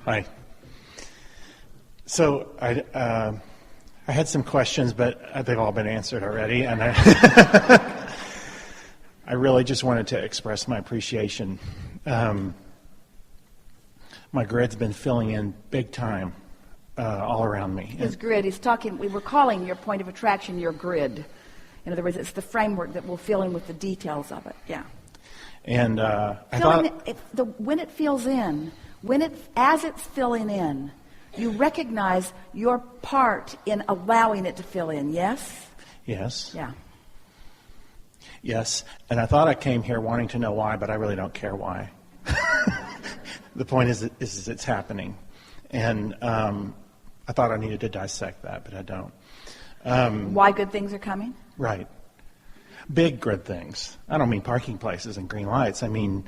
Hi. So I had some questions, but they've all been answered already, and I really just wanted to express my appreciation. My grid's been filling in big time all around me. His grid, we were calling your point of attraction your grid. In other words, it's the framework that will fill in with the details of it. Yeah. And when it fills in, as it's filling in, you recognize your part in allowing it to fill in, yes? Yes. Yeah. Yes. And I thought I came here wanting to know why, but I really don't care why. The point is it's happening. And I thought I needed to dissect that, but I don't. Why good things are coming? Right. Big good things. I don't mean parking places and green lights. I mean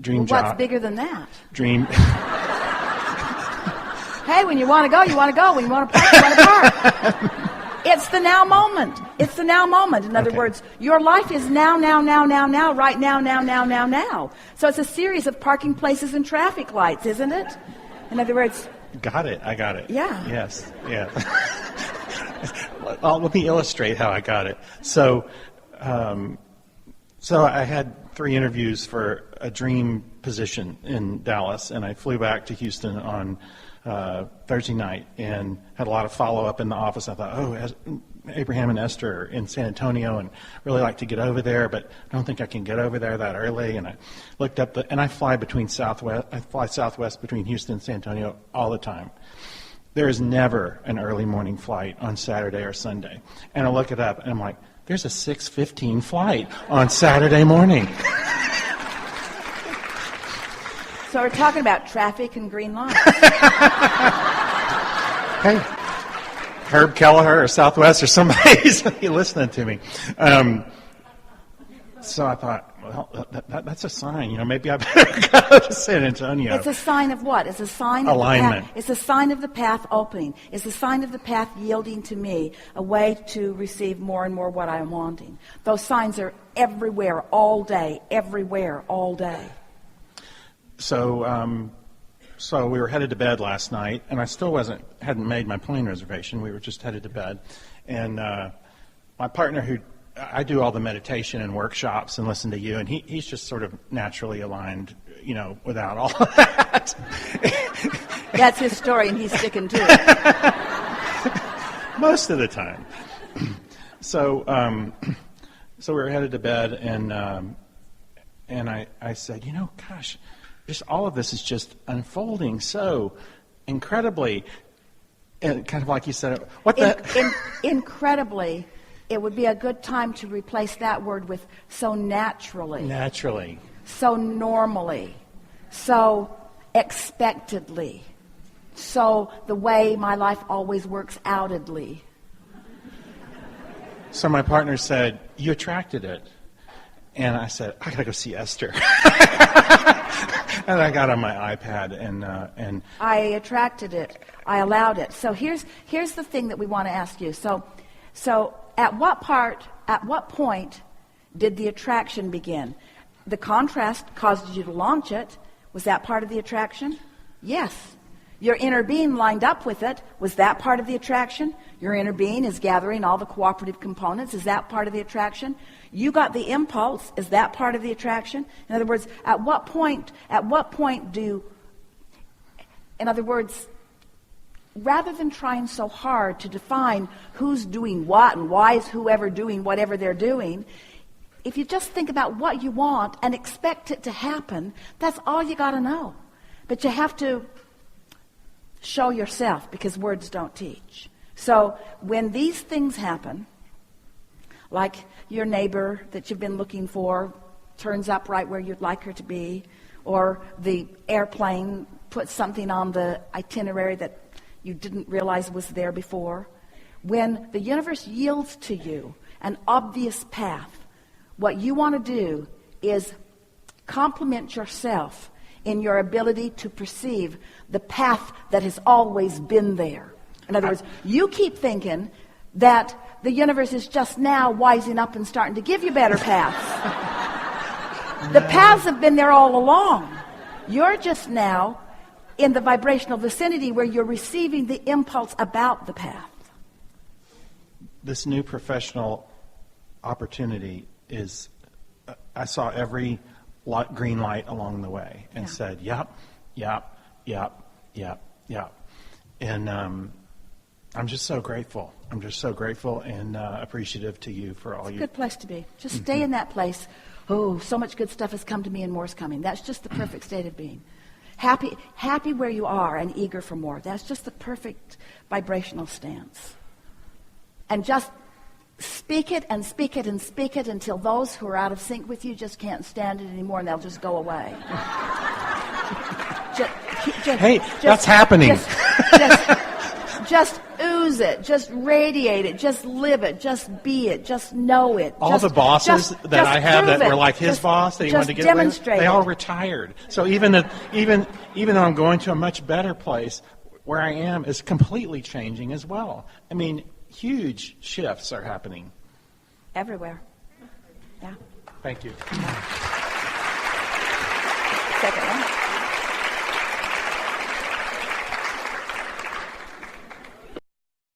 dream job. What's bigger than that? Dream. Hey, when you want to go, you want to go. When you want to park, you want to park. It's the now moment. It's the now moment. In other words, your life is now, right now. So it's a series of parking places and traffic lights, isn't it? In other words... Got it. I got it. Yeah. Yes. Yeah. Let me illustrate how I got it. So I had 3 interviews for a dream position in Dallas, and I flew back to Houston on Thursday night and had a lot of follow-up in the office. I thought, Abraham and Esther in San Antonio, and really like to get over there, but I don't think I can get over there that early. And I looked up and I fly Southwest between Houston and San Antonio all the time. There is never an early morning flight on Saturday or Sunday. And I look it up and I'm like, there's a 6:15 flight on Saturday morning. So we're talking about traffic and green lights. Hey, Herb Kelleher or Southwest or somebody's listening to me. So I thought, well, that's a sign. Maybe I better go to San Antonio. It's a sign of what? It's a sign of alignment. It's a sign of the path opening. It's a sign of the path yielding to me a way to receive more and more what I'm wanting. Those signs are everywhere, all day, everywhere, all day. So we were headed to bed last night, and I still hadn't made my plane reservation. We were just headed to bed, and my partner, I do all the meditation and workshops and listen to you, and he's just sort of naturally aligned, without all of that. That's his story, and he's sticking to it. Most of the time. So we were headed to bed, and I said, gosh, just all of this is just unfolding so incredibly, and kind of like you said, incredibly. It would be a good time to replace that word with so naturally. Naturally. So normally. So expectedly. So the way my life always works outedly. So my partner said, you attracted it. And I said, I gotta go see Esther. And I got on my iPad and I attracted it. I allowed it. So here's the thing that we want to ask you. So at what point did the attraction begin? The contrast caused you to launch it. Was that part of the attraction? Yes. Your inner being lined up with it. Was that part of the attraction? Your inner being is gathering all the cooperative components. Is that part of the attraction? You got the impulse. Is that part of the attraction? In other words, at what point rather than trying so hard to define who's doing what and why is whoever doing whatever they're doing, if you just think about what you want and expect it to happen, that's all you got to know. But you have to show yourself, because words don't teach. So when these things happen, like your neighbor that you've been looking for turns up right where you'd like her to be, or the airplane puts something on the itinerary that you didn't realize was there before. When the universe yields to you an obvious path, what you want to do is compliment yourself in your ability to perceive the path that has always been there. In other words, you keep thinking that the universe is just now wising up and starting to give you better paths. The paths have been there all along. You're just now in the vibrational vicinity where you're receiving the impulse about the path. This new professional opportunity is, I saw every green light along the way and said, yep. And I'm just so grateful. I'm just so grateful and appreciative to you for all It's you. a good place to be. Just stay in that place. Oh, so much good stuff has come to me and more is coming. That's just the perfect state of being. Happy where you are and eager for more. That's just the perfect vibrational stance. And just speak it and speak it and speak it until those who are out of sync with you just can't stand it anymore and they'll just go away. That's happening. Just ooze it. Just radiate it. Just live it. Just be it. Just know it. All the bosses that I had that were like his boss that he wanted to get away with, they all retired. So even though I'm going to a much better place, where I am is completely changing as well. I mean, huge shifts are happening. Everywhere. Yeah. Thank you. Second one.